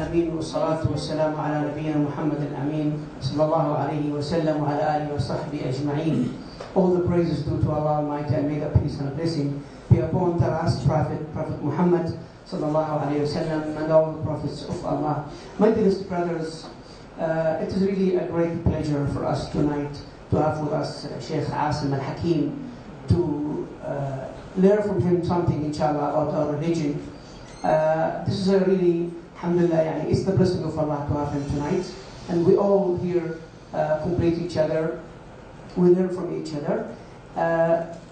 آمين والصلاة والسلام على نبينا محمد الأمين صلى الله عليه وسلم وعلى آله وصحبه أجمعين. All the praises due to Allah Almighty, and may the peace and blessing be upon the last Prophet, Prophet Muhammad sallallahu alayhi wasallam, and all the prophets of Allah. My dearest brothers, it is really a great pleasure for us tonight to have with us Sheikh Asim al-Hakim, to learn from him something, inshallah, about our religion. This is a really, alhamdulillah, it's the blessing of Allah to have him tonight. And we all here complete each other, we learn from each other.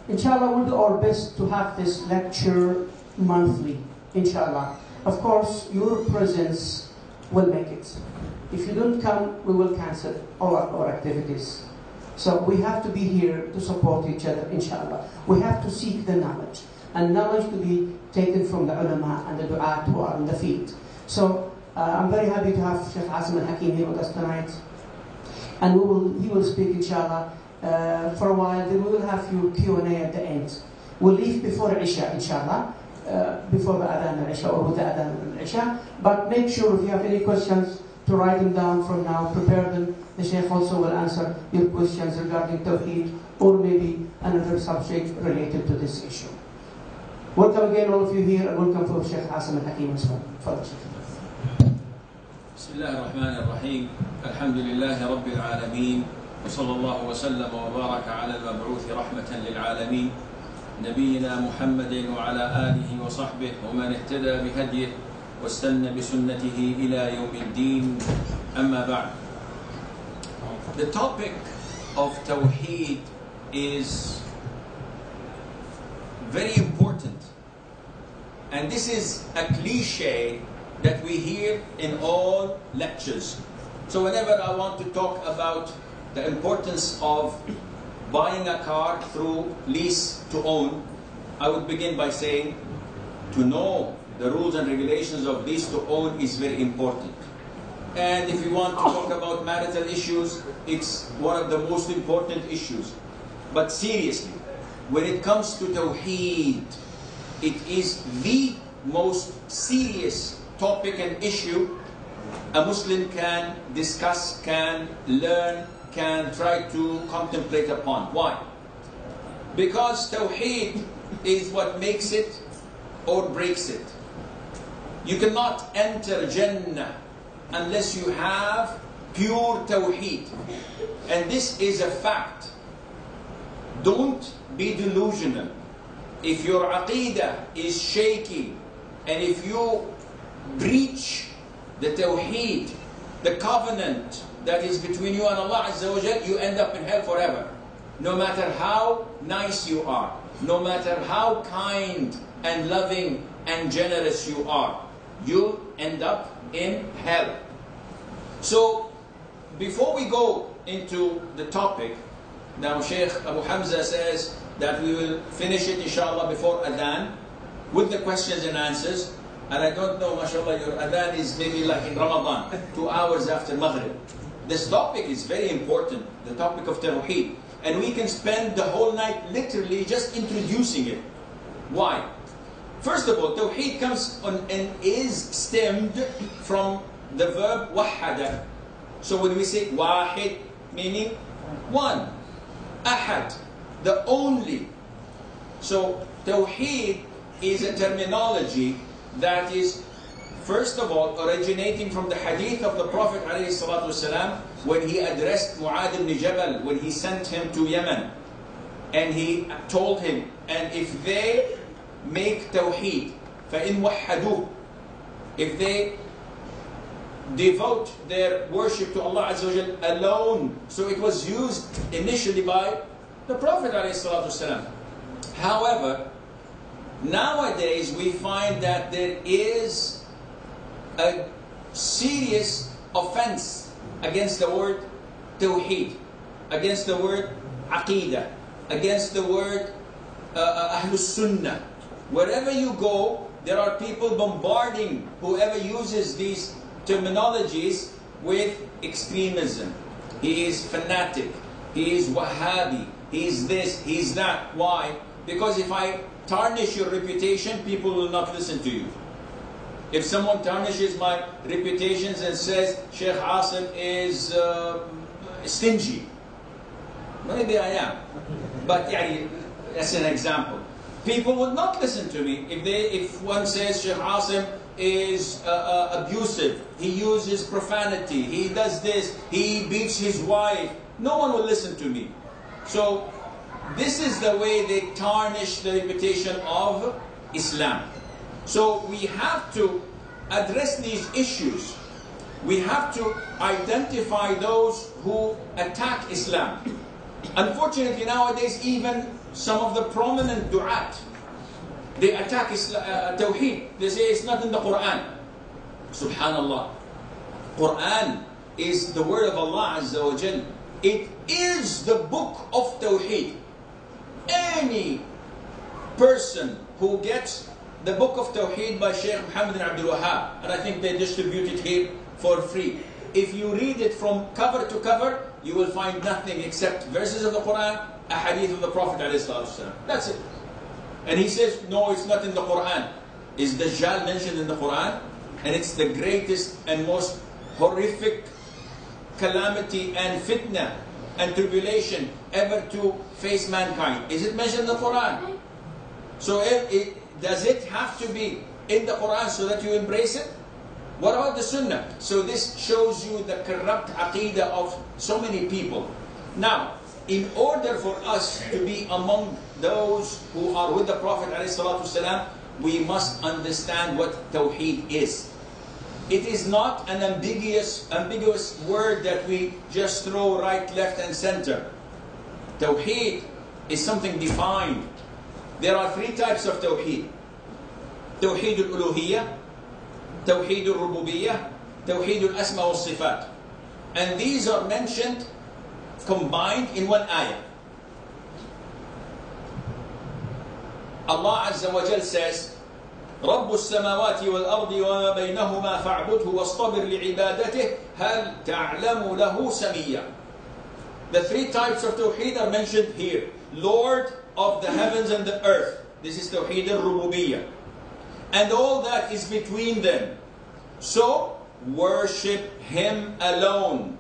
Inshallah, we'll do our best to have this lecture monthly, inshallah. Of course, your presence will make it. If you don't come, we will cancel all our activities. So we have to be here to support each other, inshallah. We have to seek the knowledge, and knowledge to be taken from the ulama and the du'at who are in the field. So I'm very happy to have Sheikh Asim al-Hakim here with us tonight. And he will speak, inshallah, for a while. Then we will have your Q&A at the end. We'll leave before Isha, inshallah, before the Adhan al-Isha or with the Adhan al-Isha. But make sure if you have any questions to write them down from now, prepare them. The Sheikh also will answer your questions regarding Tawheed or maybe another subject related to this issue. Welcome again, all of you here, and welcome for Sheikh Asim al-Hakim as well. Father Sheikh. بسم الله الرحمن الرحيم. الحمد لله رب العالمين، وصلى الله وسلم وبارك على المبعوث رحمة للعالمين نبينا محمد وعلى آله وصحبه ومن اهتدى بهديه واستنى بسنته إلى يوم الدين. أما بعد. The topic of Tawheed is very important, and this is a cliche that we hear in all lectures. So whenever I want to talk about the importance of buying a car through lease to own, I would begin by saying to know the rules and regulations of lease to own is very important. And if you want to talk about marital issues, it's one of the most important issues. But seriously, when it comes to Tawheed, it is the most serious topic and issue a Muslim can discuss, can learn, can try to contemplate upon. Why? Because Tawheed is what makes it or breaks it. You cannot enter Jannah unless you have pure Tawheed. And this is a fact. Don't be delusional. If your aqidah is shaky, and if you breach the Tawheed, the covenant that is between you and Allah Azza wa Jal, you end up in hell forever. No matter how nice you are, no matter how kind and loving and generous you are, you'll end up in hell. So, before we go into the topic, now Sheikh Abu Hamza says that we will finish it inshallah before Adhan with the questions and answers. And I don't know, mashallah, your Adhan is maybe like in Ramadan, 2 hours after Maghrib. This topic is very important, the topic of Tawheed. And we can spend the whole night literally just introducing it. Why? First of all, Tawheed comes on and is stemmed from the verb wahada. So when we say wahid, meaning one, ahad, the only. So Tawheed is a terminology that is, first of all, originating from the hadith of the Prophet ﷺ when he addressed Mu'adh ibn Jabal, when he sent him to Yemen. And he told him, and if they make Tawheed, فَإِن وَحَّدُوهُ, if they devote their worship to Allah Azza wa Jal alone. So it was used initially by the Prophet ﷺ. However, nowadays we find that there is a serious offense against the word Tawheed, against the word Aqidah, against the word Ahlus Sunnah. Wherever you go, there are people bombarding whoever uses these terminologies with extremism. He is fanatic, he is Wahhabi, he is this, he is that. Why? Because if I tarnish your reputation, people will not listen to you. If someone tarnishes my reputations and says Sheikh Asim is stingy, maybe I am. But yeah, that's an example. People would not listen to me if one says Sheikh Asim is abusive, he uses profanity, he does this, he beats his wife. No one will listen to me. So this is the way they tarnish the reputation of Islam. So we have to address these issues. We have to identify those who attack Islam. Unfortunately nowadays, even some of the prominent du'at, they attack Tawheed. They say it's not in the Quran. Subhanallah. Quran is the word of Allah Azza wa Jal. It is the book of Tawheed. Any person who gets the book of Tawheed by Sheikh Muhammad bin Abdul Wahhab, and I think they distribute it here for free. If you read it from cover to cover, you will find nothing except verses of the Quran, a hadith of the Prophet ﷺ. That's it. And he says, no, it's not in the Quran. Is Dajjal mentioned in the Quran? And it's the greatest and most horrific calamity and fitna and tribulation ever to face mankind. Is it mentioned in the Quran? So does it have to be in the Quran so that you embrace it? What about the Sunnah? So this shows you the corrupt aqidah of so many people. Now, in order for us to be among those who are with the Prophet ﷺ, we must understand what Tawheed is. It is not an ambiguous word that we just throw right, left and center. Tawheed is something defined. There are three types of Tawheed. Tawheed al-Uluhiyyah, Tawheed al-Rububiyyah, Tawheed al-Asma wal-Sifat. And these are mentioned combined in one ayah. Allah Azza wa Jal says, رب السماوات والأرض وما بينهما فاعبده واصطبر لعبادته هل تعلم له سميا. The three types of Tawheed are mentioned here. Lord of the heavens and the earth. This is Tawheed al-Rububiyyah. And all that is between them. So, worship Him alone.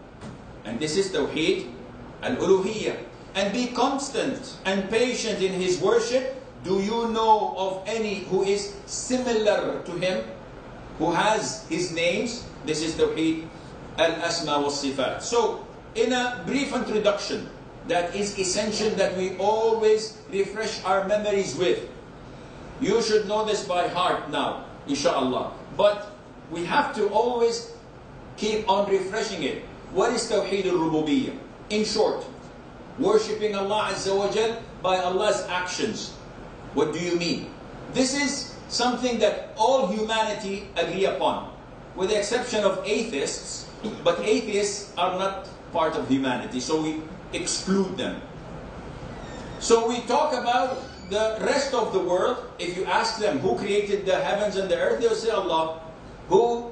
And this is Tawheed al-Uluhiyyah. And be constant and patient in His worship. Do you know of any who is similar to Him? Who has His names? This is Tawheed al-Asma wal-Sifat. So, in a brief introduction, that is essential that we always refresh our memories with. You should know this by heart now, inshallah. But we have to always keep on refreshing it. What is Tawheed al-Rububiyyah? In short, worshipping Allah Azza wa Jal by Allah's actions. What do you mean? This is something that all humanity agree upon, with the exception of atheists. But atheists are not part of humanity, so we exclude them. So we talk about the rest of the world. If you ask them who created the heavens and the earth, they will say Allah. Who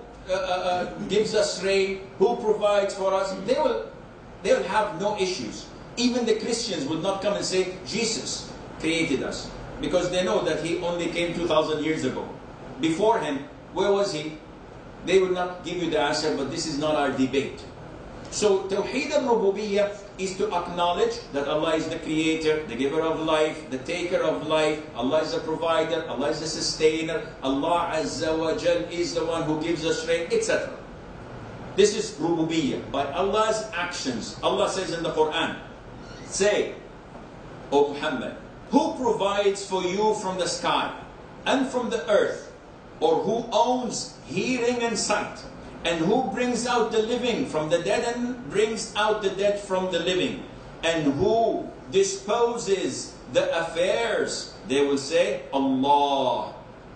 gives us rain? Who provides for us? They will have no issues. Even the Christians will not come and say Jesus created us, because they know that He only came 2,000 years ago. Before Him, where was He? They will not give you the answer, but this is not our debate. So Tawheed al-Rububiyyah is to acknowledge that Allah is the creator, the giver of life, the taker of life. Allah is the provider, Allah is the sustainer, Allah Azza wa Jal is the one who gives us rain, etc. This is Rububiyyah, by Allah's actions. Allah says in the Quran, say, O Muhammad, who provides for you from the sky and from the earth, or who owns hearing and sight, and who brings out the living from the dead and brings out the dead from the living, and who disposes the affairs? They will say, Allah.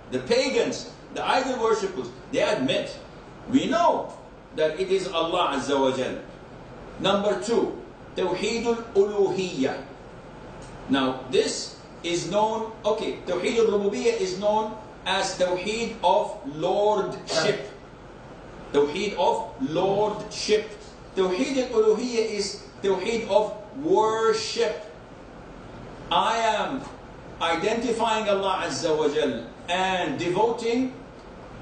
The pagans, the idol worshippers, they admit, we know that it is Allah Azza wa Jal. Number two, Tawheed al-Uluhiyyah. Now this is known, Tawheed al-Rububiyyah is known as Tawheed of Lordship. Tawheed of Lordship. Tawheed al-Uluhiyyah is Tawheed of worship. I am identifying Allah Azza wa Jal and devoting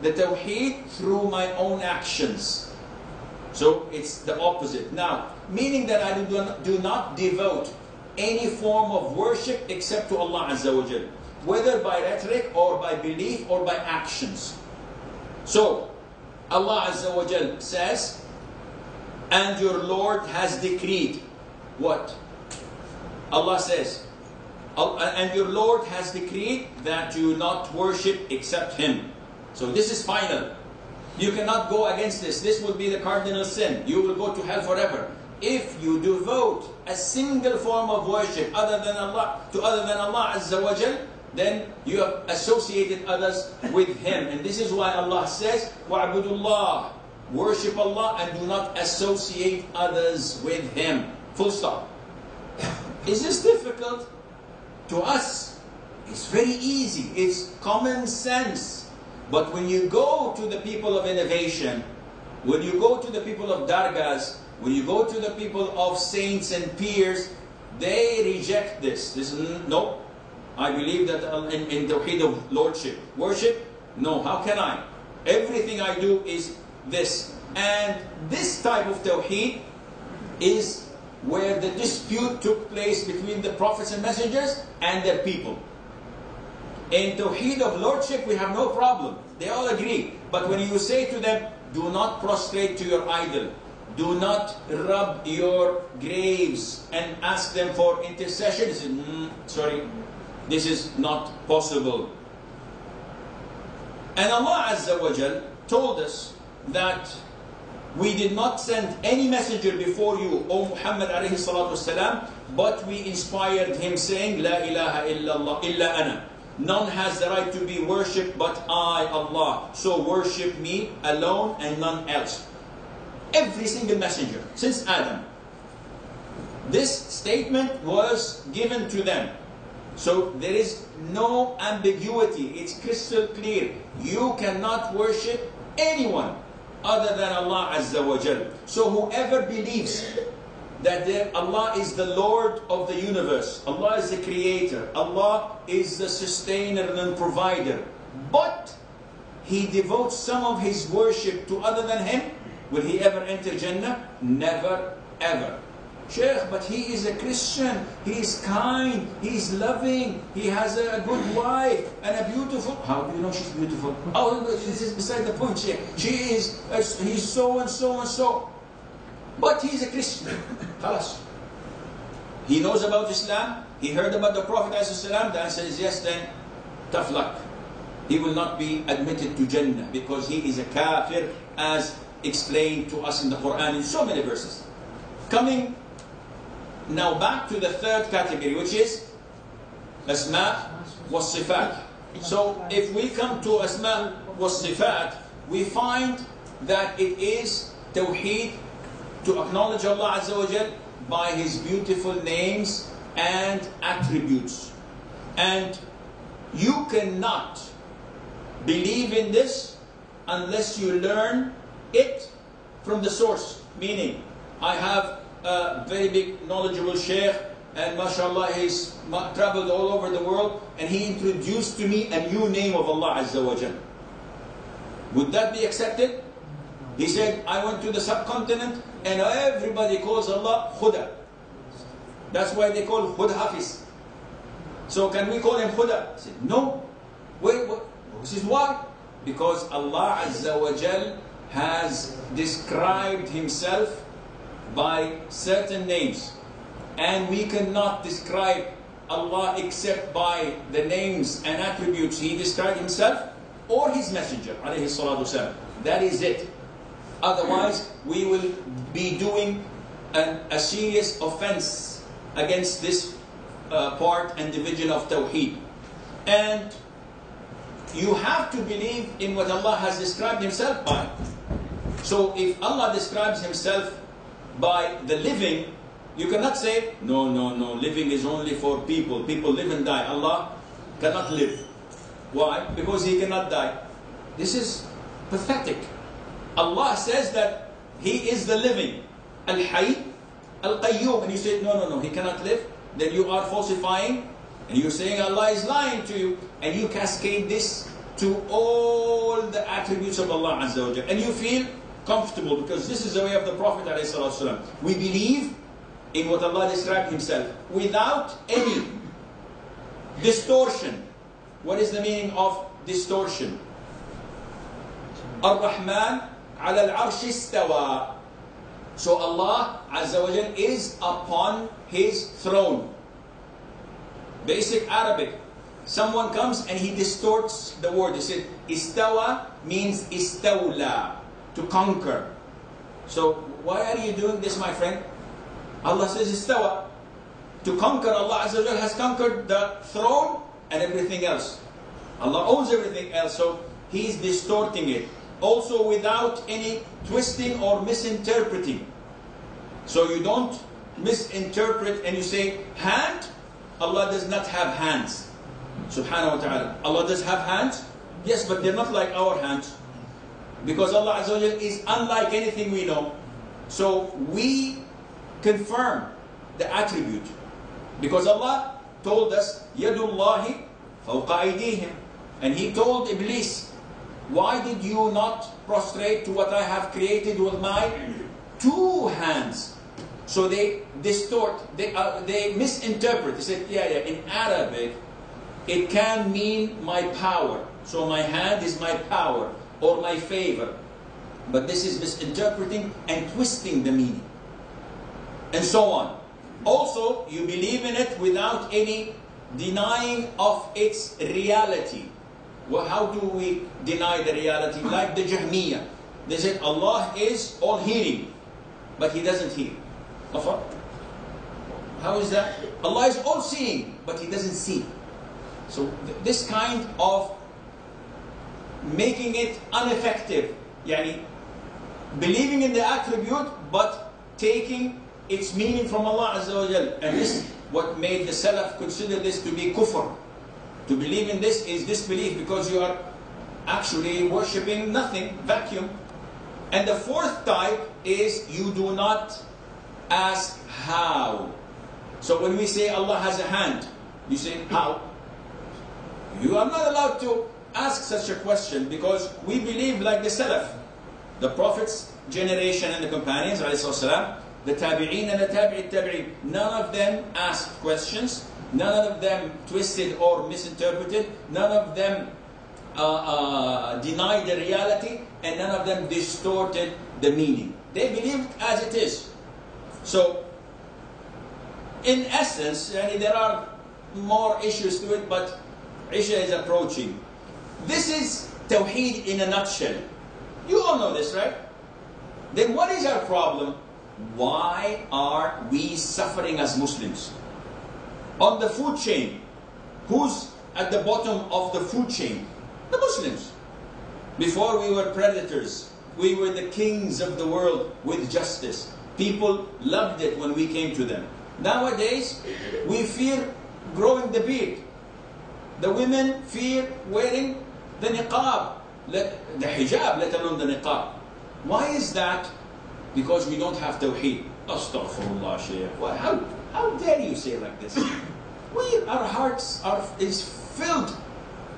the Tawheed through my own actions. So it's the opposite. Now, meaning that I do not devote any form of worship except to Allah Azza wa Jal, whether by rhetoric or by belief or by actions. So, Allah Azza wa Jal says, and your Lord has decreed what? Allah says, and your Lord has decreed that you not worship except Him. So this is final. You cannot go against this. This will be the cardinal sin. You will go to hell forever. If you devote a single form of worship other than Allah Azza wa Jal, then you have associated others with Him. And this is why Allah says, وَعْبُدُ اللَّهِ, worship Allah and do not associate others with Him. Full stop. Is this difficult? To us, it's very easy. It's common sense. But when you go to the people of innovation, when you go to the people of dargahs, when you go to the people of saints and peers, they reject this. This is, no, I believe that in Tawheed of Lordship. Worship? No, how can I? Everything I do is this. And this type of Tawheed is where the dispute took place between the prophets and messengers and their people. In Tawheed of Lordship, we have no problem. They all agree. But when you say to them, do not prostrate to your idol, do not rub your graves and ask them for intercession, they say, sorry, this is not possible. And Allah Azza wa Jal told us that we did not send any messenger before you, O Muhammad alayhi salatu wasalam, but we inspired him saying, La ilaha illallah illa ana. None has the right to be worshipped but I, Allah. So worship me alone and none else. Every single messenger, since Adam. This statement was given to them. So there is no ambiguity. It's crystal clear. You cannot worship anyone other than Allah Azza wa Jal. So whoever believes that Allah is the Lord of the universe, Allah is the creator, Allah is the sustainer and provider, but he devotes some of his worship to other than Him, will he ever enter Jannah? Never, ever. Sheikh, but he is a Christian, he is kind, he is loving, he has a good wife and a beautiful... How do you know she's beautiful? Oh, this is beside the point, Sheikh. He's so and so and so. But he's a Christian. Khalas. He knows about Islam, he heard about the Prophet ﷺ, the answer is yes, then tough luck. He will not be admitted to Jannah because he is a kafir, as explained to us in the Quran in so many verses. Coming now back to the third category, which is Asma wa Sifat. So if we come to Asma wa Sifat, we find that it is Tawheed, to acknowledge Allah Azza wa Jal by His beautiful names and attributes. And you cannot believe in this unless you learn it from the source. Meaning, I have a very big knowledgeable sheikh, and mashallah he's traveled all over the world, and he introduced to me a new name of Allah Azza wa Jal. Would that be accepted? He said, I went to the subcontinent and everybody calls Allah Khuda. That's why they call Khud Hafiz. So can we call him Khuda? I said, no. Wait, what? This is why? Because Allah Azza wa Jal has described Himself by certain names. And we cannot describe Allah except by the names and attributes He described Himself or His Messenger, alayhi salatu wasalam. That is it. Otherwise, we will be doing a serious offense against this part and division of Tawheed. And you have to believe in what Allah has described Himself by. So if Allah describes Himself by the living, you cannot say, no, living is only for people. People live and die. Allah cannot live. Why? Because He cannot die. This is pathetic. Allah says that He is the living, Al-Hayy, Al-Qayyum, and you say, no, He cannot live, then you are falsifying, and you're saying Allah is lying to you, and you cascade this to all the attributes of Allah Azza wa Jalla. And you feel comfortable because this is the way of the Prophet ﷺ. We believe in what Allah described Himself without any distortion. What is the meaning of distortion? Ar-Rahman ala al-arsh istawa. So Allah Azza wa Jalla is upon His throne. Basic Arabic. Someone comes and he distorts the word. He said, istawa means istawla, to conquer. So why are you doing this, my friend? Allah says istawa. To conquer, Allah Azza wa Jalla has conquered the throne and everything else. Allah owns everything else, so He's distorting it. Also without any twisting or misinterpreting. So you don't misinterpret and you say, hand, Allah does not have hands. Subhanahu wa ta'ala. Allah does have hands? Yes, but they're not like our hands. Because Allah Azza wa Jalla is unlike anything we know. So we confirm the attribute. Because Allah told us, Yadullahi fawqa aydihim. And He told Iblis, why did you not prostrate to what I have created with my two hands? So they distort, they misinterpret. They said, in Arabic, it can mean my power. So my hand is my power or my favor. But this is misinterpreting and twisting the meaning. And so on. Also, you believe in it without any denying of its reality. Well, how do we deny the reality? Like the Jahmiyyah. They said Allah is all hearing, but He doesn't hear. How is that? Allah is all seeing, but He doesn't see. So this kind of making it ineffective, yani believing in the attribute, but taking its meaning from Allah Azza wa Jal. And this what made the Salaf consider this to be kufr. To believe in this is disbelief because you are actually worshipping nothing, vacuum. And the fourth type is you do not ask how. So when we say Allah has a hand, you say how? You are not allowed to ask such a question because we believe like the Salaf, the Prophet's generation and the companions, the Tabi'een and the Tabi'it Tabi'een. None of them asked questions. None of them twisted or misinterpreted. None of them denied the reality. And none of them distorted the meaning. They believed as it is. So, in essence, there are more issues to it, but Isha is approaching. This is Tawheed in a nutshell. You all know this, right? Then what is our problem? Why are we suffering as Muslims? On the food chain, who's at the bottom of the food chain? The Muslims. Before we were predators, we were the kings of the world with justice. People loved it when we came to them. Nowadays, we fear growing the beard. The women fear wearing the niqab, the hijab, let alone the niqab. Why is that? Because we don't have tawheed. Astaghfirullah, Shaykh. How dare you say like this? Our hearts are filled.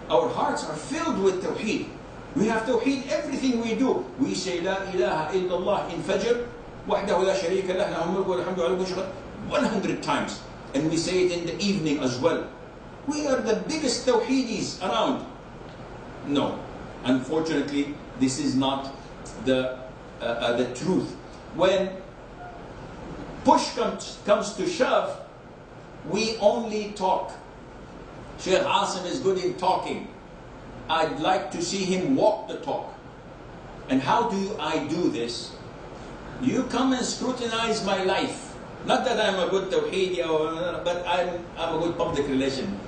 Our hearts are filled with tawheed. We have tawheed everything we do. We say La ilaha illallah in Fajr, wahdahu la sharika lah, lahu mulku wa lahu hamdu ala kulli shay'in 100 times. And we say it in the evening as well. We are the biggest tawheedis around. No, unfortunately, this is not the truth. When push comes to shove, we only talk. Sheikh Asim is good in talking. I'd like to see him walk the talk. And how do I do this? You come and scrutinize my life. Not that I'm a good tawheedi, but I'm a good public relation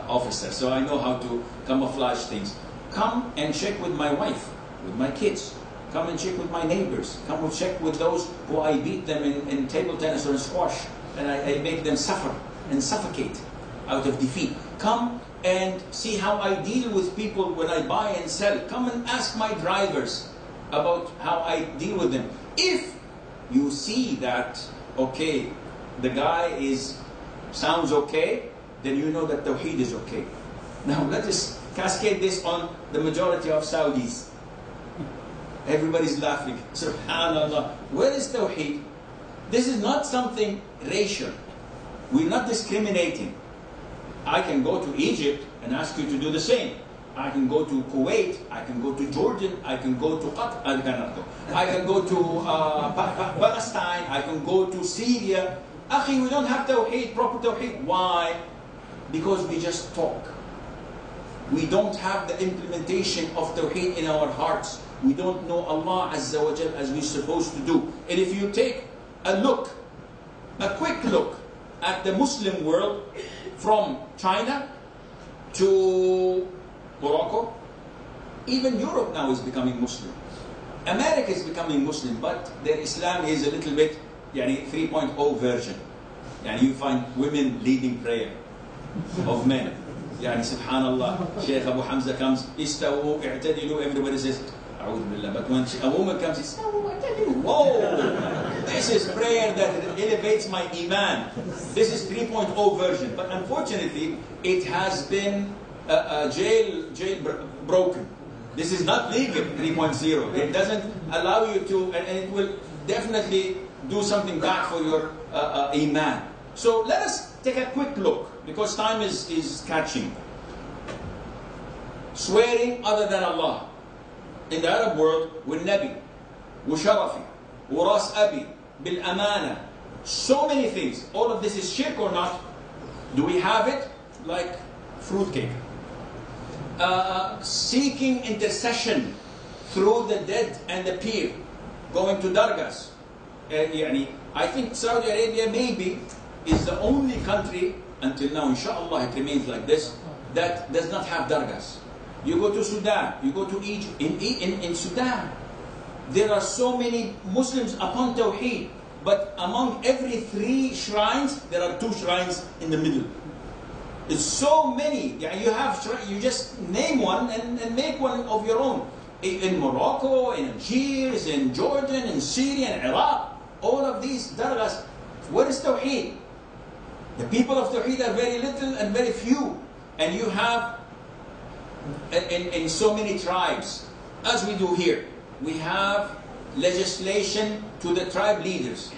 officer, so I know how to camouflage things. Come and check with my wife, with my kids. Come and check with my neighbors. Come and check with those who I beat them in table tennis or in squash. And I make them suffer and suffocate out of defeat. Come and see how I deal with people when I buy and sell. Come and ask my drivers about how I deal with them. If you see that, okay, the guy sounds okay, then you know that Tawheed is okay. Now let us cascade this on the majority of Saudis. Everybody's laughing. Subhanallah. Where is Tawheed? This is not something racial. We're not discriminating. I can go to Egypt and ask you to do the same. I can go to Kuwait, I can go to Jordan, I can go to Qatar, I cannot go. I can go to Palestine, I can go to Syria. Akhi, we don't have Tawheed, proper Tawheed. Why? Because we just talk. We don't have the implementation of Tawheed in our hearts. We don't know Allah Azza wa Jal as we're supposed to do. And if you take a look, a quick look at the Muslim world from China to Morocco, even Europe now is becoming Muslim. America is becoming Muslim, but their Islam is a little bit 3.0 version. You find women leading prayer of men. Subhanallah, Sheikh Abu Hamza comes, istawu, i'tadilu, everybody says, A'udhu Billah. But when a woman comes, he says, whoa, this is prayer that elevates my iman. This is 3.0 version. But unfortunately, it has been broken. This is not legal, 3.0. It doesn't allow you to, and it will definitely do something bad for your iman. So let us take a quick look, because time is catching. Swearing other than Allah. In the Arab world, with Nabi, with Sharafi, with Ras Abi, bil Amana, so many things. All of this is shirk or not? Do we have it? Like fruitcake. Seeking intercession through the dead and the pir, going to dargahs. I think Saudi Arabia maybe is the only country, until now, inshallah, it remains like this, that does not have dargahs. You go to Sudan, you go to Egypt, in Sudan, there are so many Muslims upon Tawheed, but among every 3 shrines, there are 2 shrines in the middle. It's so many. You just name one and make one of your own. In Morocco, in Algiers, in Jordan, in Syria, in Iraq, all of these dargahs, where is Tawheed? The people of Tawheed are very little and very few. And you have, in so many tribes, as we do here, we have legislation to the tribe leaders.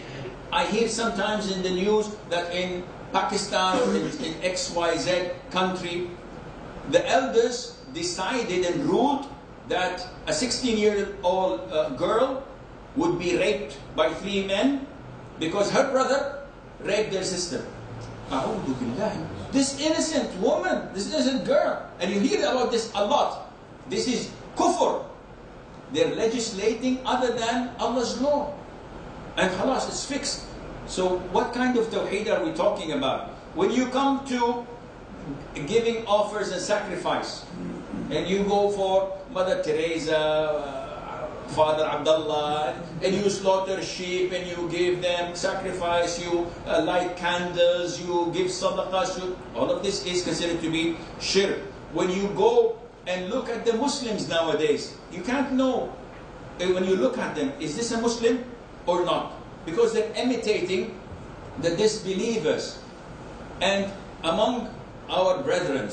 I hear sometimes in the news that in Pakistan or in XYZ country, the elders decided and ruled that a 16-year-old girl would be raped by 3 men because her brother raped their sister. This innocent woman, this innocent girl, and you hear about this a lot. This is kufr. They're legislating other than Allah's law. And khalas, it's fixed. So what kind of tawheed are we talking about? When you come to giving offers and sacrifice, and you go for Mother Teresa, Father Abdullah, and you slaughter sheep and you give them sacrifice, you light candles, you give sadaqahs, all of this is considered to be shirk. When you go and look at the Muslims nowadays, you can't know, when you look at them, is this a Muslim or not? Because they're imitating the disbelievers. And among our brethren,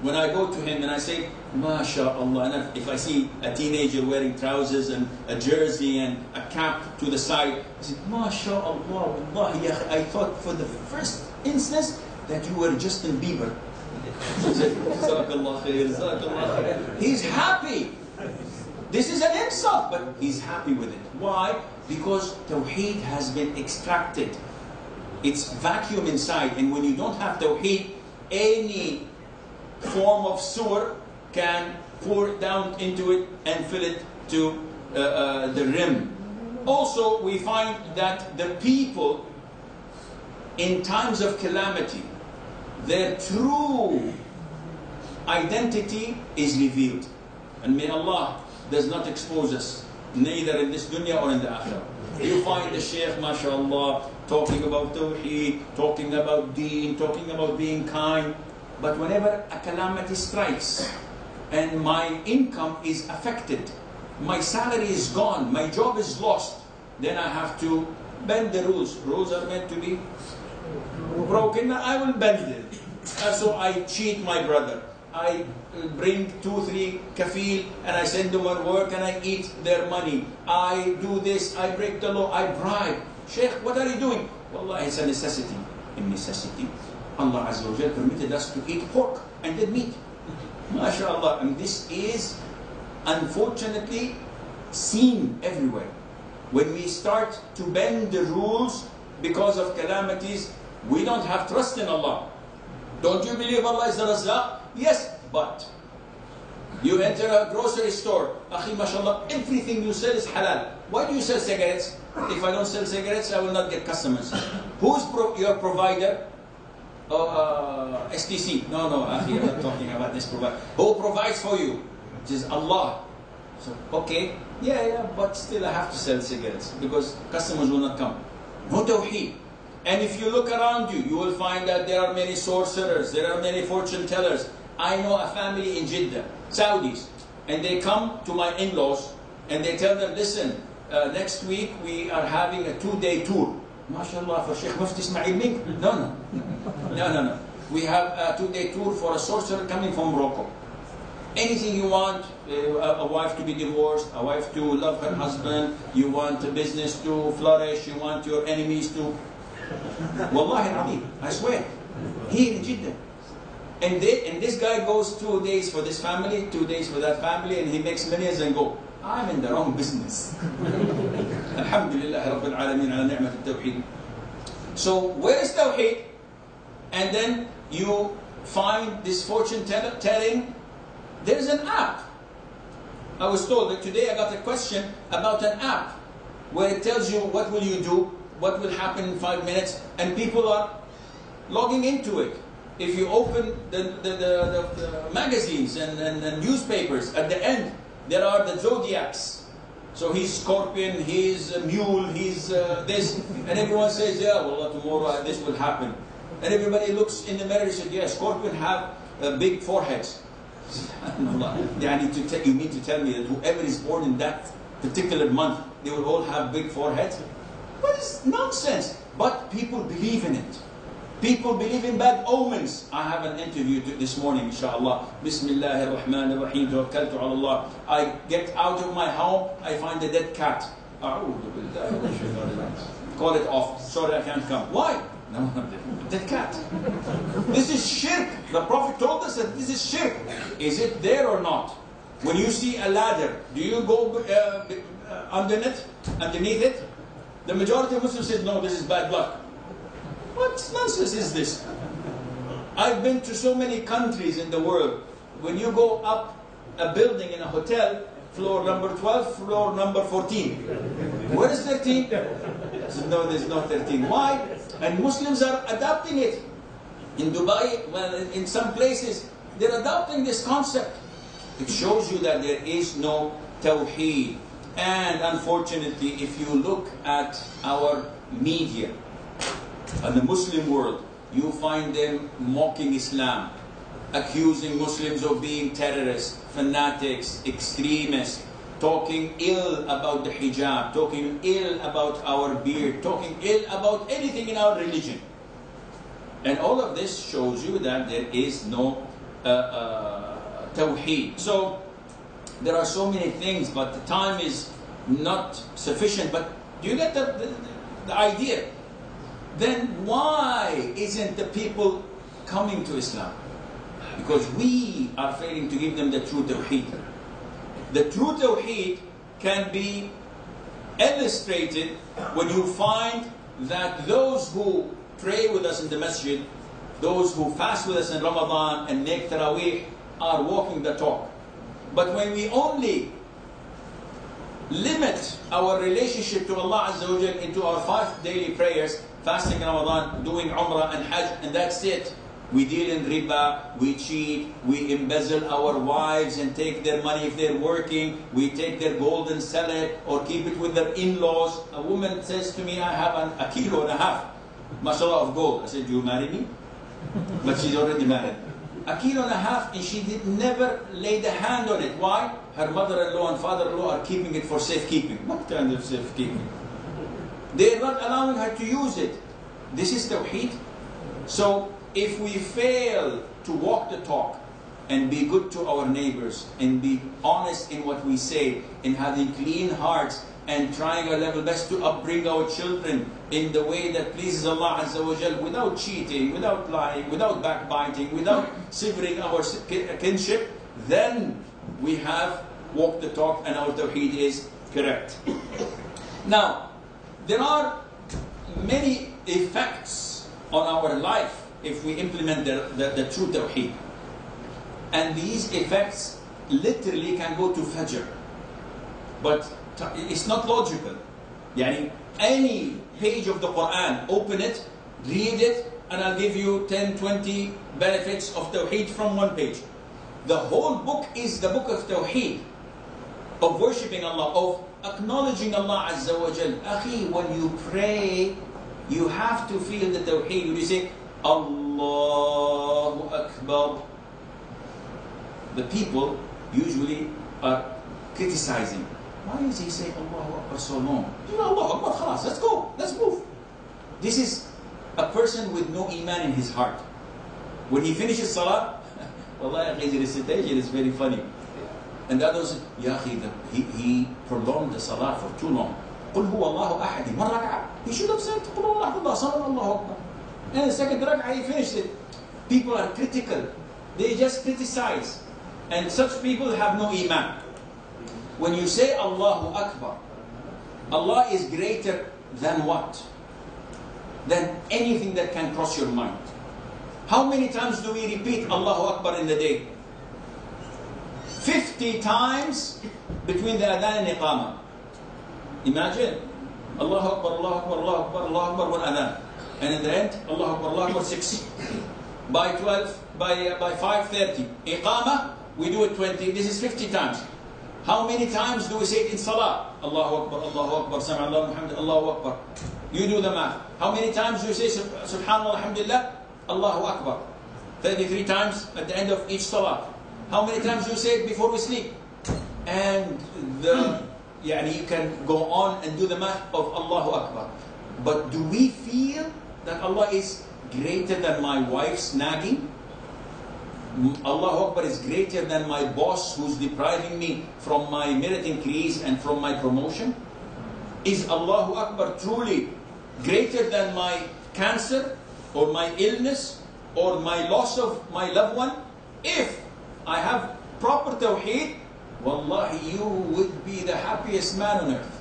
when I go to him and I say, MashaAllah, and if I see a teenager wearing trousers and a jersey and a cap to the side, I say, MashaAllah, Wallahi, I thought for the first instance that you were Justin Bieber. He's happy. This is an insult, but he's happy with it. Why? Because Tawheed has been extracted. It's vacuum inside, and when you don't have Tawheed, any form of sewer can pour down into it and fill it to the rim. Also, we find that the people in times of calamity, their true identity is revealed. And may Allah does not expose us, neither in this dunya or in the akhirah. You find the Shaykh, mashallah, talking about Tawheed, talking about deen, talking about being kind. But whenever a calamity strikes and my income is affected, my salary is gone, my job is lost, then I have to bend the rules. Rules are meant to be broken, I will bend it. So I cheat my brother. I bring 2-3 kafil and I send them on work and I eat their money. I do this, I break the law, I bribe. Sheikh, what are you doing? Wallah, it's a necessity. A necessity. Allah Azza wa Jal permitted us to eat pork and dead meat. MashaAllah. And this is unfortunately seen everywhere. When we start to bend the rules because of calamities, we don't have trust in Allah. Don't you believe Allah is the Razzaq? Yes, but you enter a grocery store, Akhi, mashallah, everything you sell is halal. Why do you sell cigarettes? If I don't sell cigarettes, I will not get customers. Who's your provider? Oh, STC. No, Akhi, I'm not talking about this provider. Who provides for you? It is Allah. So, okay, yeah, but still I have to sell cigarettes because customers will not come. No Tawheed. And if you look around you, you will find that there are many sorcerers, there are many fortune tellers. I know a family in Jeddah, Saudis, and they come to my in-laws and they tell them, listen, next week we are having a 2-day tour. MashaAllah, for Sheikh Mufti Ismail Mink? No. We have a 2-day tour for a sorcerer coming from Morocco. Anything you want, a wife to be divorced, a wife to love her husband, you want a business to flourish, you want your enemies to... Wallahi, I swear. Here in Jeddah. And this guy goes 2 days for this family, 2 days for that family, and he makes millions and go, I'm in the wrong business. Alhamdulillah Rabbil Alameen ala ni'mat al-Tawheed. So where is Tawheed? And then you find this fortune telling. There's an app. I was told that today I got a question about an app where it tells you what will you do, what will happen in 5 minutes, and people are logging into it. If you open the magazines and newspapers, at the end there are the zodiacs. So he's Scorpion, he's a Mule, he's this, and everyone says, yeah, well, tomorrow this will happen. And everybody looks in the mirror and says, yeah, Scorpion have big foreheads. You mean to tell me that whoever is born in that particular month, they will all have big foreheads? What is nonsense? But people believe in it. People believe in bad omens. I have an interview this morning, inshallah. Bismillahir Rahmanir Rahim. Tawakkaltu ala Allah. I get out of my home, I find a dead cat. Call it off. Sorry, I can't come. Why? No, dead cat. This is shirk. The Prophet told us that this is shirk. Is it there or not? When you see a ladder, do you go underneath it? The majority of Muslims said, no, this is bad luck. What nonsense is this? I've been to so many countries in the world. When you go up a building in a hotel, floor number 12, floor number 14. Where is 13? No, there's no 13. Why? And Muslims are adopting it. In Dubai, well, in some places, they're adopting this concept. It shows you that there is no Tawheed. And unfortunately, if you look at our media and the Muslim world, you find them mocking Islam, accusing Muslims of being terrorists, fanatics, extremists, talking ill about the hijab, talking ill about our beard, talking ill about anything in our religion. And all of this shows you that there is no Tawheed. So there are so many things, but the time is not sufficient. But do you get the idea? Then why isn't the people coming to Islam? Because we are failing to give them the true Tawheed. The true Tawheed can be illustrated when you find that those who pray with us in the masjid, those who fast with us in Ramadan and make Taraweeh are walking the talk. But when we only limit our relationship to Allah Azza wa Jal into our 5 daily prayers, fasting in Ramadan, doing Umrah and Hajj, and that's it. We deal in riba, we cheat, we embezzle our wives and take their money if they're working, we take their gold and sell it or keep it with their in-laws. A woman says to me, I have a kilo and a half, mashallah, of gold. I said, do you marry me? But she's already married. A kilo and a half, and she never laid a hand on it. Why? Her mother-in-law and father-in-law are keeping it for safekeeping. What kind of safekeeping? They're not allowing her to use it. This is Tawheed. So, if we fail to walk the talk and be good to our neighbors, and be honest in what we say, and having clean hearts, and trying our level best to upbring our children in the way that pleases Allah Azza wa Jal, without cheating, without lying, without backbiting, without severing our kinship, then we have walked the talk and our Tawheed is correct. Now, there are many effects on our life if we implement the true Tawheed. And these effects literally can go to Fajr. But it's not logical. Yani, any page of the Quran, open it, read it, and I'll give you 10, 20 benefits of Tawheed from one page. The whole book is the book of Tawheed, of worshipping Allah, of acknowledging Allah Azza wa Jal. Akhi, when you pray, you have to feel the Tawheed. You say, Allahu Akbar. The people usually are criticizing. Why is he saying Allahu Akbar so long? You know, Allahu Akbar, khalas, let's go, let's move. This is a person with no iman in his heart. When he finishes salah, wallahi, the recitation is very funny. And the others, Ya akhi, he prolonged the salah for too long. قُلْ هُوَ اللَّهُ أَحَدٍ one rak'ah. He should have said, قُلْ هُوَ اللَّهُ أَحَدٍ Allahu Akbar. And the second rak'ah, he finished it. People are critical. They just criticize. And such people have no iman. When you say Allahu Akbar, Allah is greater than what? Than anything that can cross your mind. How many times do we repeat Allahu Akbar in the day? 50 times between the adhan and iqamah. Imagine. Allahu Akbar, Allahu Akbar, Allahu Akbar, Allahu Akbar, one adhan. And in the end, Allahu Akbar, Allahu Akbar, 6. By 12, by 5:30. Iqamah, we do it 20. This is 50 times. How many times do we say it in salah? Allahu Akbar, Allahu Akbar, Sami'allahu Alhamdulillah, Allahu Akbar. You do the math. How many times do you say Subhanallah, Alhamdulillah, Allahu Akbar? 33 times at the end of each salah. How many times do you say it before we sleep? And you can go on and do the math of Allahu Akbar. But do we feel that Allah is greater than my wife's nagging? Allahu Akbar is greater than my boss who's depriving me from my merit increase and from my promotion? Is Allahu Akbar truly greater than my cancer or my illness or my loss of my loved one? If I have proper Tawheed, wallahi, you would be the happiest man on earth.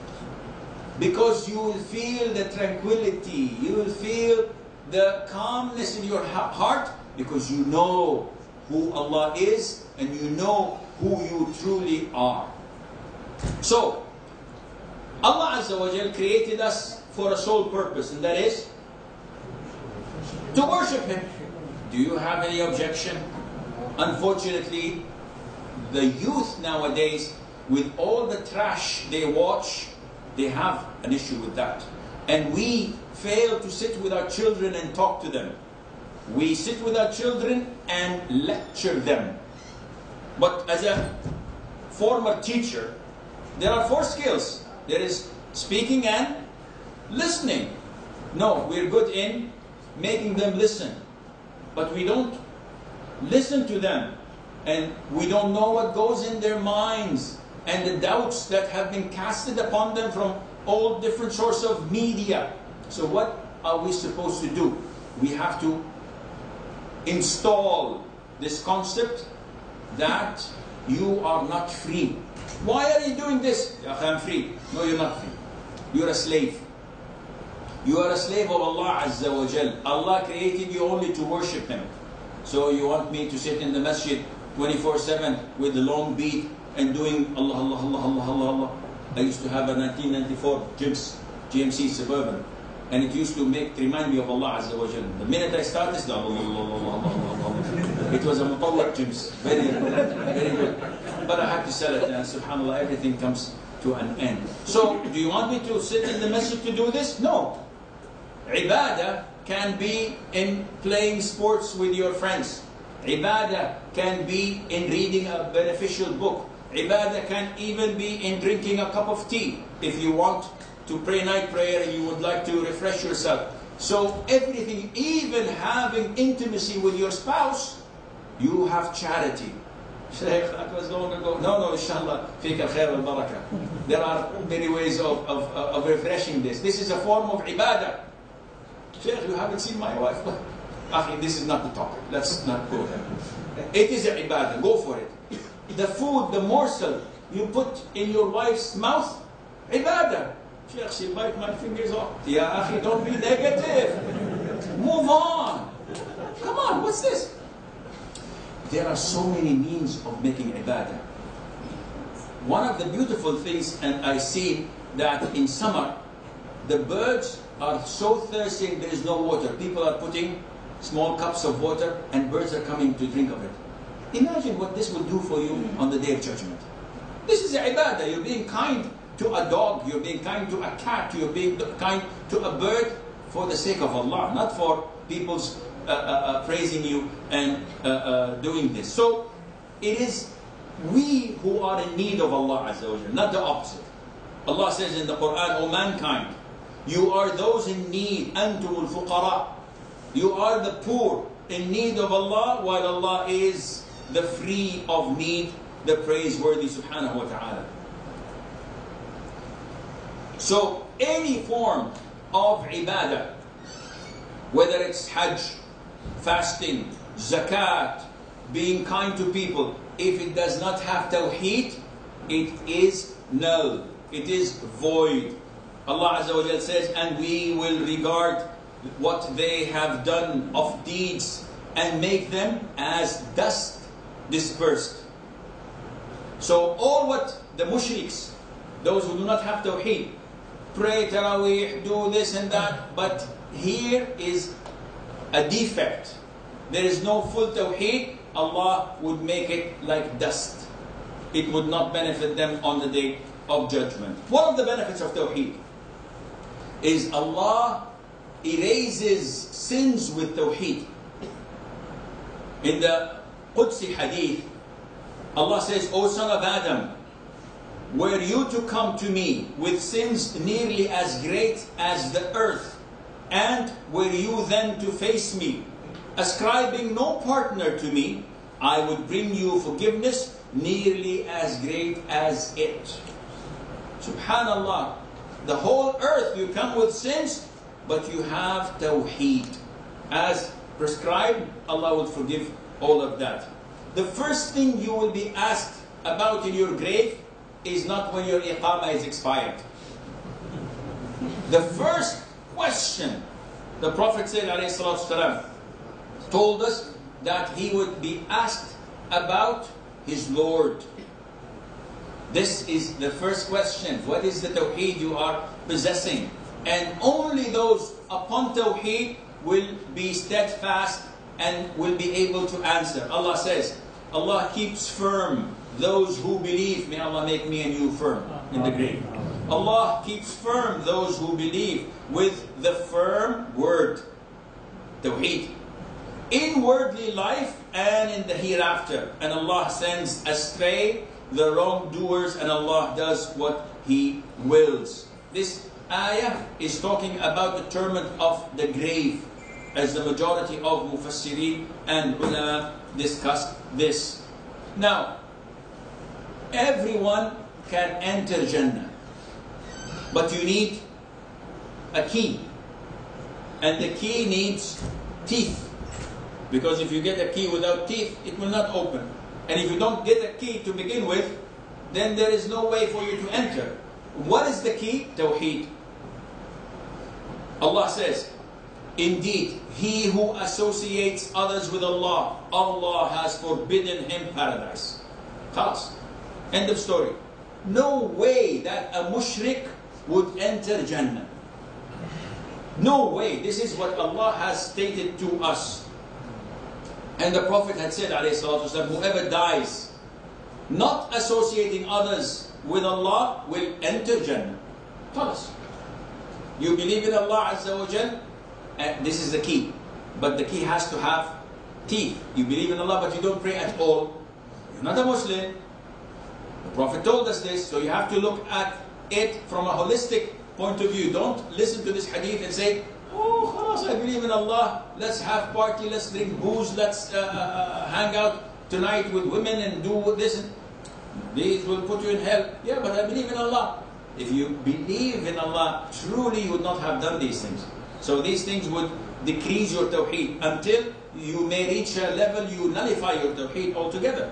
Because you will feel the tranquility, you will feel the calmness in your heart, because you know who Allah is and you know who you truly are. So, Allah Azza wa Jal created us for a sole purpose, and that is to worship Him. Do you have any objection? Unfortunately, the youth nowadays, with all the trash they watch, they have an issue with that. And we fail to sit with our children and talk to them. We sit with our children and lecture them. But as a former teacher, there are 4 skills. There is speaking and listening. No, we're good in making them listen. But we don't listen to them. And we don't know what goes in their minds and the doubts that have been casted upon them from all different sorts of media. So what are we supposed to do? We have to install this concept that you are not free. Why are you doing this? I'm free. No, you're not free. You're a slave. You are a slave of Allah Azza wa Jal. Allah created you only to worship Him. So you want me to sit in the masjid 24/7 with the long beat and doing Allah, Allah, Allah, Allah, Allah, Allah. I used to have a 1994 GMC Suburban. And it used to remind me of Allah Azza wa Jal. The minute I started, it was a mutawwar gyms. Very, very good. But I had to sell it, and subhanAllah, everything comes to an end. So, do you want me to sit in the masjid to do this? No. Ibadah can be in playing sports with your friends. Ibadah can be in reading a beneficial book. Ibadah can even be in drinking a cup of tea. If you want to pray night prayer and you would like to refresh yourself. So everything, even having intimacy with your spouse, You have charity. Shaykh, that was long ago. No, inshallah, fika al-khair wal-barakah. There are many ways of refreshing this. This is a form of ibadah. Shaykh, you haven't seen my wife. Akhi, this is not the topic. Let's not go there. It is a ibadah. Go for it. The food, the morsel you put in your wife's mouth, ibadah. Shaykh, she bite my fingers off. Ya akhi, don't be negative. Move on. Come on, what's this? There are so many means of making ibadah. One of the beautiful things, and I see that in summer, the birds are so thirsty there is no water. People are putting small cups of water and birds are coming to drink of it. Imagine what this will do for you on the Day of Judgment. This is ibadah. You're being kind to a dog, you're being kind to a cat, you're being kind to a bird for the sake of Allah, not for people's praising you and doing this. So it is we who are in need of Allah Azza wa Jalla, not the opposite. Allah says in the Quran, O mankind, you are those in need, antumul fuqara. You are the poor in need of Allah, while Allah is the free of need, the praiseworthy subhanahu wa ta'ala. So any form of ibadah, whether it's hajj, fasting, zakat, being kind to people, if it does not have tawheed, it is null, it is void. Allah Azza wa Jalla says, and we will regard what they have done of deeds and make them as dust dispersed. So all what the mushriks, those who do not have tawheed, pray, tarawih, do this and that, but here is a defect. There is no full tawheed. Allah would make it like dust. It would not benefit them on the Day of Judgment. One of the benefits of tawheed is Allah erases sins with tawheed. In the Qudsi hadith, Allah says, O son of Adam, were you to come to me with sins nearly as great as the earth, and were you then to face me, ascribing no partner to me, I would bring you forgiveness nearly as great as it. Subhanallah. The whole earth you come with sins, but you have tawheed. As prescribed, Allah will forgive all of that. The first thing you will be asked about in your grave is not when your iqamah is expired. The first question, the Prophet said, ﷺ, told us that he would be asked about his Lord. This is the first question. What is the tawheed you are possessing? And only those upon tawheed will be steadfast and will be able to answer. Allah says, Allah keeps firm those who believe. May Allah make me and you firm in the grave. Allah keeps firm those who believe with the firm word, tawheed, in worldly life and in the hereafter. And Allah sends astray the wrongdoers, and Allah does what He wills. This ayah is talking about the torment of the grave, as the majority of Mufassirin and ulama discussed this. Now, everyone can enter Jannah, but you need a key, and the key needs teeth, because if you get a key without teeth, it will not open. And if you don't get a key to begin with, then there is no way for you to enter. What is the key? Tawheed. Allah says, indeed, he who associates others with Allah, Allah has forbidden him paradise. Khalas. End of story. No way that a mushrik would enter Jannah. No way. This is what Allah has stated to us. And the Prophet had said, ﷺ, whoever dies not associating others with Allah will enter Jannah. Khalas. You believe in Allah Azza wa Jal, and this is the key. But the key has to have teeth. You believe in Allah but you don't pray at all, you're not a Muslim. The Prophet told us this, so you have to look at it from a holistic point of view. Don't listen to this hadith and say, oh, خلاص, I believe in Allah, let's have party, let's drink booze, let's hang out tonight with women and do this. These will put you in hell. Yeah, but I believe in Allah. If you believe in Allah, truly you would not have done these things. So these things would decrease your Tawheed until you may reach a level you nullify your Tawheed altogether.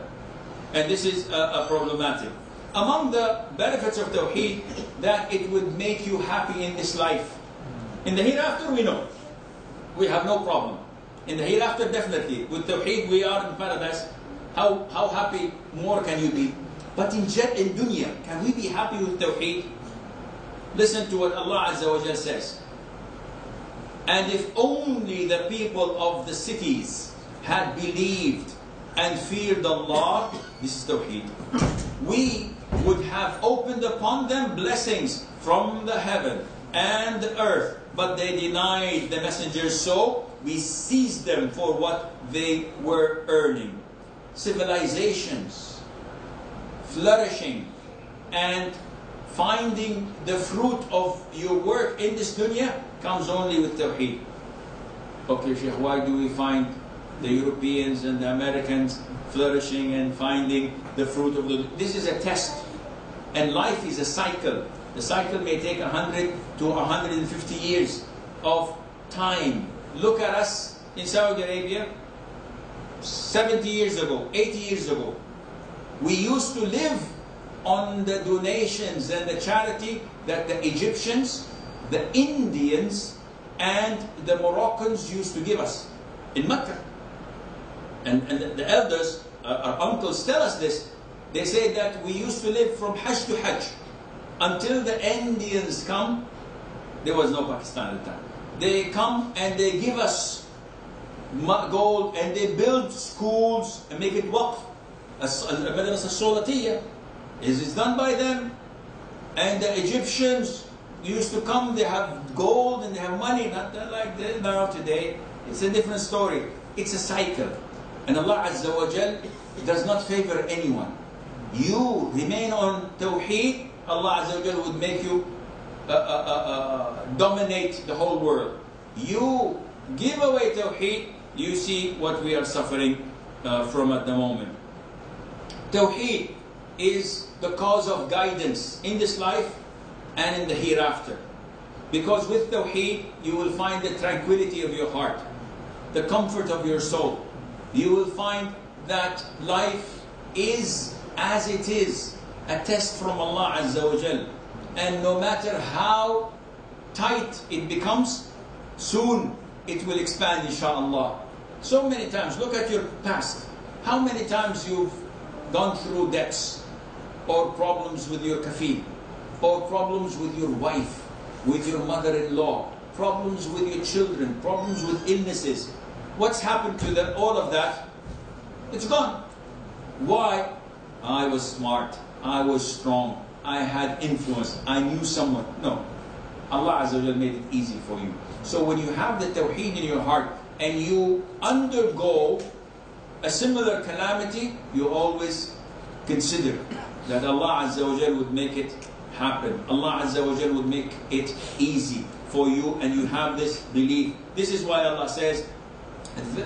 And this is problematic. Among the benefits of Tawheed, that it would make you happy in this life. In the hereafter, we know. We have no problem. In the hereafter, definitely. With Tawheed, we are in paradise. How happy more can you be? But in dunya, can we be happy with Tawheed? Listen to what Allah Azza wa Jal says. And if only the people of the cities had believed and feared Allah, this is Tawheed, we would have opened upon them blessings from the heaven and the earth, but they denied the messengers, so we seized them for what they were earning. Civilizations flourishing and finding the fruit of your work in this dunya comes only with Tawheed. Okay, Sheikh, why do we find the Europeans and the Americans flourishing and finding the fruit of the... This is a test. And life is a cycle. The cycle may take 100 to 150 years of time. Look at us in Saudi Arabia 70 years ago, 80 years ago. We used to live on the donations and the charity that the Egyptians, the Indians, and the Moroccans used to give us in Mecca. And the elders, our uncles tell us this. They say that we used to live from Hajj to Hajj. Until the Indians come, there was no Pakistan at the time. They come and they give us gold and they build schools and make it waqf. Madrasa Solatiyya is done by them. And the Egyptians used to come, they have gold and they have money, not like this now today. It's a different story. It's a cycle. And Allah Azza wa Jal does not favor anyone. You remain on Tawheed, Allah Azza wa Jal would make you dominate the whole world. You give away Tawheed, you see what we are suffering from at the moment. Tawheed is the cause of guidance in this life and in the hereafter. Because with Tawheed, you will find the tranquility of your heart, the comfort of your soul. You will find that life is as it is, a test from Allah Azza wa Jal. And no matter how tight it becomes, soon it will expand, inshaAllah. So many times, look at your past. How many times you've gone through debts, or problems with your kafil, or problems with your wife, with your mother-in-law, problems with your children, problems with illnesses. What's happened to them? All of that, it's gone. Why? I was smart, I was strong, I had influence, I knew someone. No. Allah Azza wa Jal made it easy for you. So when you have the Tawheed in your heart and you undergo a similar calamity, you always consider that Allah Azza wa Jal would make it happen. Allah Azza wa Jal would make it easy for you, and you have this belief. This is why Allah says,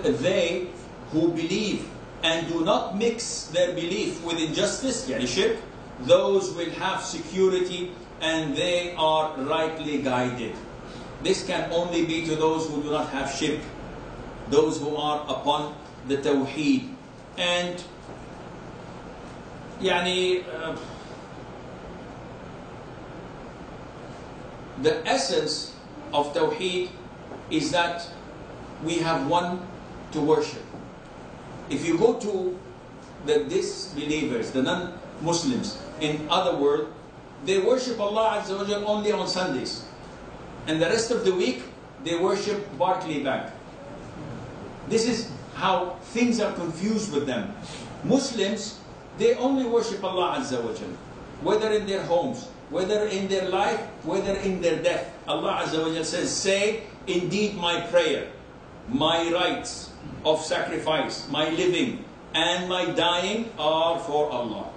they who believe and do not mix their belief with injustice, yani shirk, those will have security and they are rightly guided. This can only be to those who do not have shirk, those who are upon the Tawheed. And the essence of Tawheed is that we have one to worship. If you go to the disbelievers, the non-Muslims in other world, they worship Allah Azza wa Jal only on Sundays. And the rest of the week, they worship Barclay Bank. This is how things are confused with them. Muslims, they only worship Allah Azza wa Jal, whether in their homes, whether in their life, whether in their death. Allah Azza wa Jal says, say, indeed my prayer, my rights of sacrifice, my living and my dying are for Allah.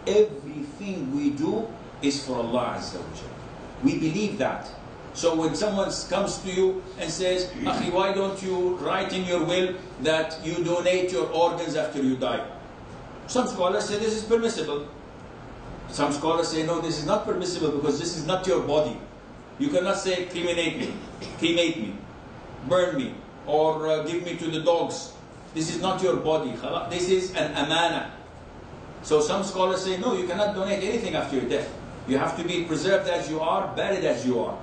Everything we do is for Allah Azza wa Jal. We believe that. So when someone comes to you and says, Akhi, why don't you write in your will that you donate your organs after you die? Some scholars say this is permissible. Some scholars say, no, this is not permissible because this is not your body. You cannot say, cremate me, burn me, or give me to the dogs. This is not your body. This is an amana. So some scholars say, no, you cannot donate anything after your death. You have to be preserved as you are, buried as you are.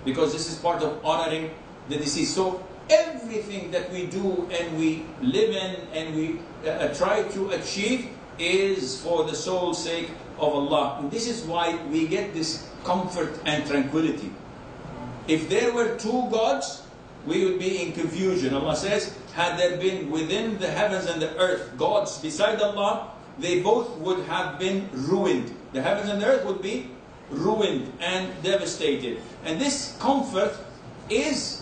Because this is part of honoring the deceased. So everything that we do and we live in and we try to achieve is for the soul's sake of Allah. And this is why we get this comfort and tranquility. If there were two gods, we would be in confusion. Allah says, had there been within the heavens and the earth gods beside Allah, they both would have been ruined. The heavens and the earth would be ruined and devastated. And this comfort is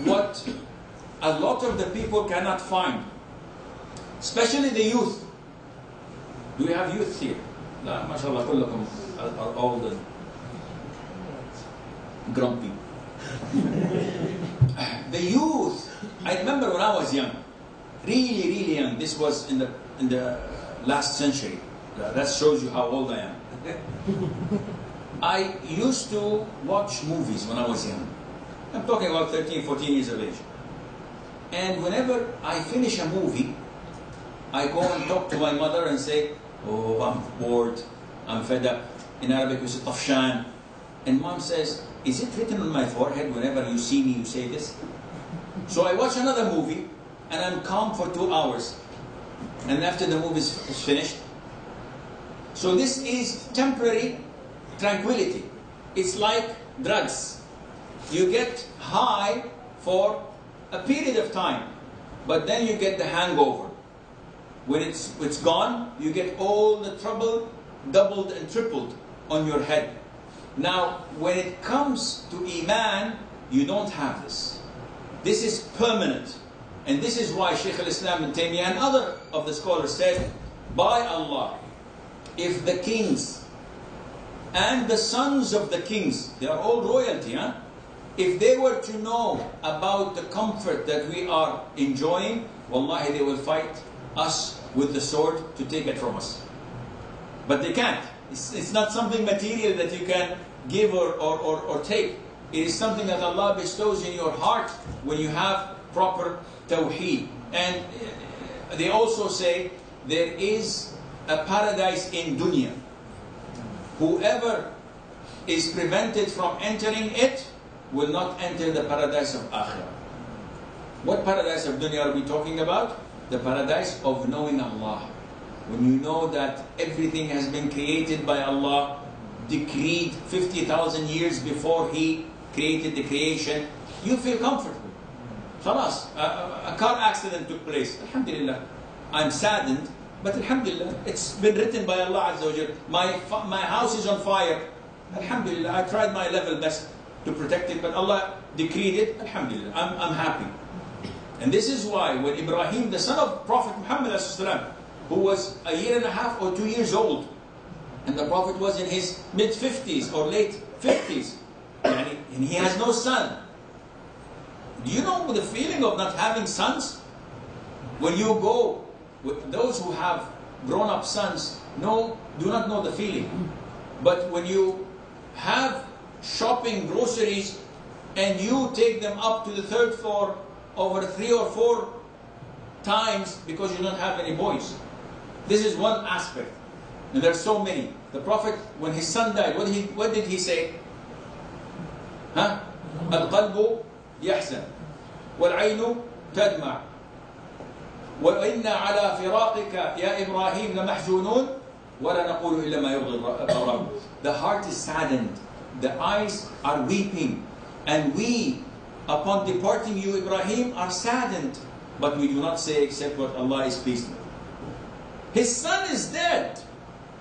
what a lot of the people cannot find. Especially the youth. Do we have youth here? لا ما شاء الله كلكم are old and grumpy. The youth, I remember when I was young, really young, this was in the last century. That shows you how old I am. I used to watch movies when I was young. I'm talking about 13, 14 years of age. And whenever I finish a movie, I go and talk to my mother and say, oh, I'm bored, I'm fed up. In Arabic we say, tafshan. And mom says, is it written on my forehead whenever you see me you say this? So I watch another movie and I'm calm for 2 hours. And after the movie is finished. So this is temporary tranquility. It's like drugs. You get high for a period of time, but then you get the hangover. When it's gone, you get all the trouble doubled and tripled on your head. Now, when it comes to Iman, you don't have this. This is permanent. And this is why Shaykh al-Islam ibn Taymiyyah and other of the scholars said, by Allah, if the kings and the sons of the kings, they are all royalty, huh? If they were to know about the comfort that we are enjoying, wallahi, they will fight us with the sword to take it from us. But they can't. It's not something material that you can give or take. It is something that Allah bestows in your heart when you have proper Tawheed. And they also say there is a paradise in dunya. Whoever is prevented from entering it will not enter the paradise of akhirah. What paradise of dunya are we talking about? The paradise of knowing Allah. When you know that everything has been created by Allah, decreed 50,000 years before He created the creation, you feel comfortable. Khalas, a car accident took place. Alhamdulillah. I'm saddened, but Alhamdulillah, it's been written by Allah Azza wa Jal. My house is on fire. Alhamdulillah, I tried my level best to protect it, but Allah decreed it. Alhamdulillah, I'm happy. And this is why when Ibrahim, the son of Prophet Muhammad ﷺ, who was 1.5 years or 2 years old, and the Prophet was in his mid-50s or late 50s, and he has no son. Do you know the feeling of not having sons? When you go with those who have grown-up sons, do not know the feeling. But when you have shopping groceries and you take them up to the 3rd floor over 3 or 4 times because you don't have any boys. This is one aspect. And there are so many. The Prophet, when his son died, what did he say? Huh? القلب يحزن والعين تدمع وإنا على فراقك يا إبراهيم لمحزونون ولا نقول إلا ما يرضي الرب. The heart is saddened. The eyes are weeping. And we, upon departing you, Ibrahim, are saddened. But we do not say except what Allah is pleased with. His son is dead.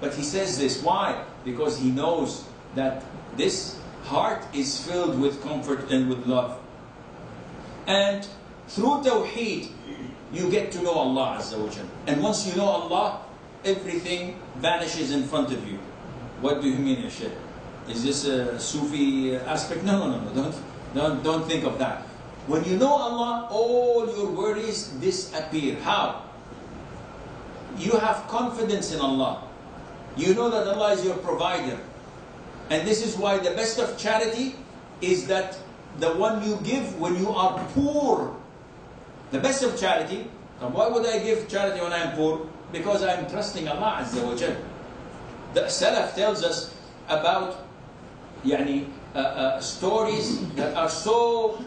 But he says this. Why? Because he knows that this heart is filled with comfort and with love. And through Tawheed, you get to know Allah Azza wa Jal. And once you know Allah, everything vanishes in front of you. What do you mean, ya Shaykh? Is this a Sufi aspect? No, no, no, no. Don't think of that. When you know Allah, all your worries disappear. How? You have confidence in Allah. You know that Allah is your provider. And this is why the best of charity is that the one you give when you are poor. The best of charity. And why would I give charity when I am poor? Because I am trusting Allah Azza wa Jal. The Salaf tells us about stories that are so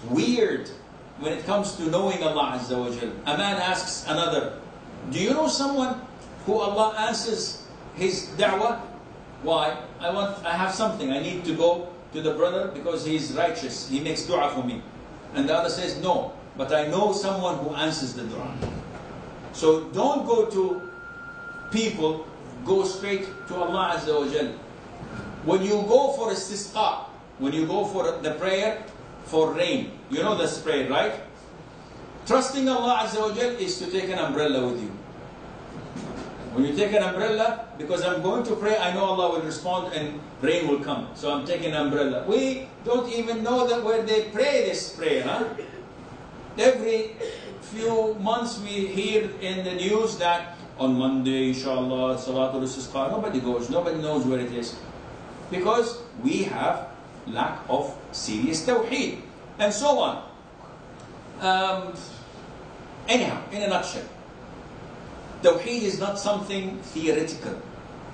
weird when it comes to knowing Allah Azza wa Jal. A man asks another, do you know someone who Allah answers his da'wah? Why? I have something. I need to go to the brother because he is righteous. He makes dua for me. And the other says, no, but I know someone who answers the dua. So don't go to people, go straight to Allah Azza wa Jal. When you go for istisqa, when you go for the prayer for rain, you know this prayer, right? Trusting Allah Azza wa Jal is to take an umbrella with you. When you take an umbrella, because I'm going to pray, I know Allah will respond and rain will come. So I'm taking an umbrella. We don't even know that where they pray this prayer, huh? Every few months we hear in the news that on Monday, inshallah, Salatul Istisqa, nobody goes, nobody knows where it is. Because we have lack of serious Tawheed. And so on. Anyhow, in a nutshell, Tawheed is not something theoretical.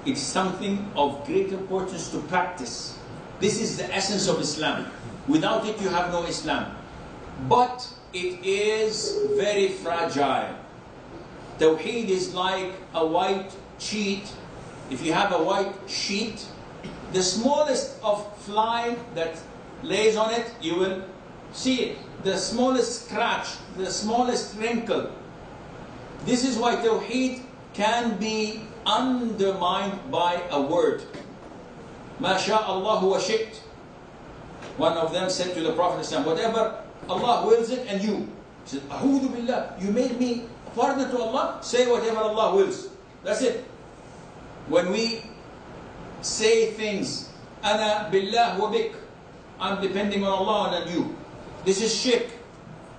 It's something of great importance to practice. This is the essence of Islam. Without it, you have no Islam. But it is very fragile. Tawheed is like a white sheet. If you have a white sheet, the smallest of fly that lays on it, you will see it. The smallest scratch, the smallest wrinkle. This is why Tawheed can be undermined by a word. Ma sha Allahu wa shi't. One of them said to the Prophet, whatever Allah wills it, and you. He said, A'udhu billah, you made me a partner to Allah? Say whatever Allah wills. That's it. When we say things, Ana billah wa bik, I'm depending on Allah and on you. This is shirk,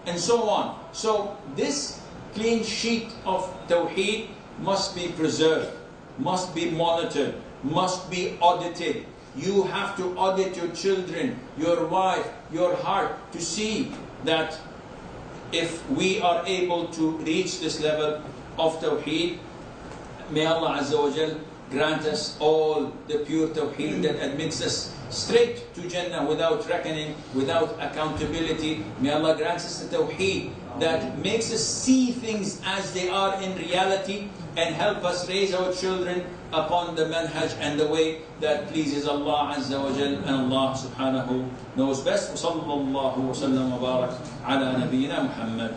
and so on. So this clean sheet of Tawheed must be preserved, must be monitored, must be audited. You have to audit your children, your wife, your heart, to see that if we are able to reach this level of Tawheed, may Allah Azza wa Jal grant us all the pure Tawheed that admits us straight to Jannah without reckoning, without accountability. May Allah grant us the Tawheed that makes us see things as they are in reality and help us raise our children upon the manhaj and the way that pleases Allah Azza wa Jal, and Allah subhanahu knows best. Wa sallallahu wa sallam wa barak ala nabiyyina Muhammad.